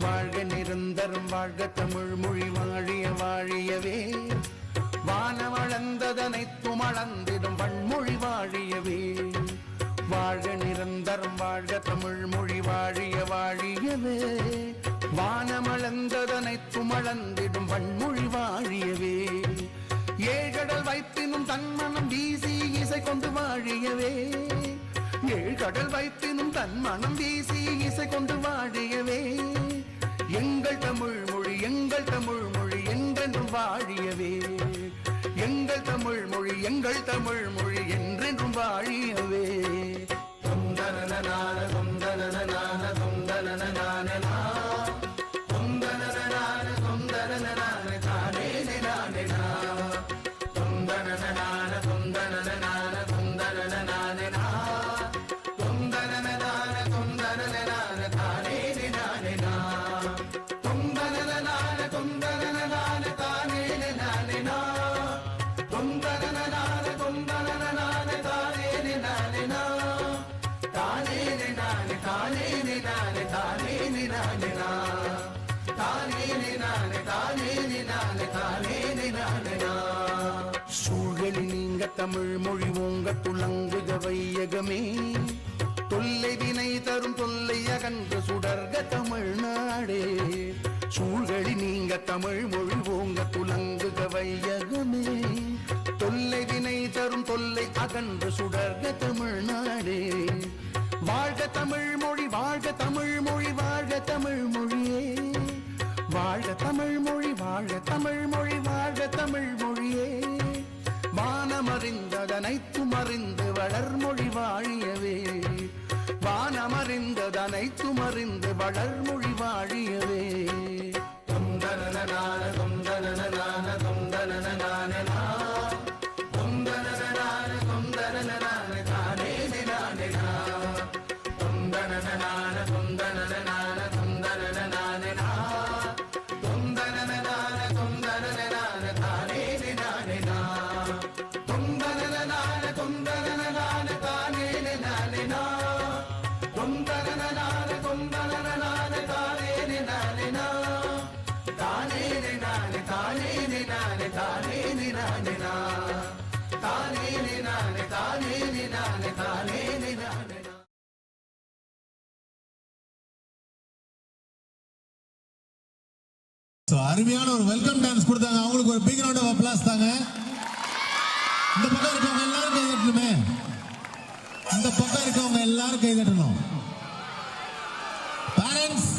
வாழ்க நிரந்தரம் வாழ்க தமிழ் மொழி வாழிய வாழியவே வானவளந்ததனைத்தும் அளந்திடும் வன்மொழி வாழியவே வாழ்க நிரந்தரம் வாழ்க தமிழ் மொழி வாழிய வாழியவே வானமளந்ததனைத்தும் அளந்திடும் வன்மொழி வாழியவே ஏழ்கடல் வைப்பினும் தன்மனம் வீசி இசை கொண்டு வாழியவே ஏழ்கடல் வைப்பினும் தன்மனம் வீசி இசை கொண்டு வாழியவே எங்கள் தமிழ் மொழி என்றென்றும் வாழியவே எங்கள் தமிழ் மொழி என்றென்றும் வாழியவே தொந்தனனான தொந்தனனான தொந்தனனான தொந்தனனான தொந்தனனான தானே நானே தொந்தனனான தொந்தனனான தொந்தனனான தொந்தனனான தொந்தனனான தானே நானே தொந்தனனான தொந்தனனான தானே நானே தொந்தனனான தொந்தனனான தானே நானே தானே நானே தானே நானே தானே நானே சூழலி நீங்க தமிழ் மொழி ஓங்க துளங்குக வையகமே தொல்லை வினை தரும் தொல்லை அகன்று சுடர்க தமிழ்நாடே சூழலி நீங்க தமிழ் மொழி ஓங்க துளங்குக வையகமே தொல்லை வினை தரும் தொல்லை அகன்று சுடர்க தமிழ்நாடே வாழ்க தமிழ் மொழி வாழ்க தமிழ் மொழி வாழ்க தமிழ் மொழியே வாழ்க தமிழ் மொழி வாழ்க தமிழ் மொழி வாழ்க தமிழ் மொழியே வானமறிந்ததனைத்தும் அறிந்து வளர்மொழி வாழியவே வானமறிந்ததனைத்தும் அறிந்து வளர்மொழி வாழியவே தொந்தனனான தொந்தனனான தொந்தனனான தொந்தனனான தொந்தனனான தானே நானே தொந்தனனான தொந்தனனான தொந்தனனான தொந்தனனான தொந்தனனான தானே நானே தொந்தனனான தொந்தனனான தானே நானே தொந்தனனான தொந்தனனான தானே நானே தானே நானே தானே நானே தானே நானே தானே நானே தானே நானே தானே நானே. அருமையான ஒரு வெல்கம் டான்ஸ் கொடுத்தாங்க. அவங்களுக்கு ஒரு பிக் ரவுண்ட் ஆஃப் அப்ளாஸ் தாங்க. இந்த பக்கம் இருக்கவங்க எல்லாரும் கை தட்டணுமே. இந்த பக்கம் இருக்கவங்க எல்லாரும் கை தட்டணும். பேரண்ட்ஸ்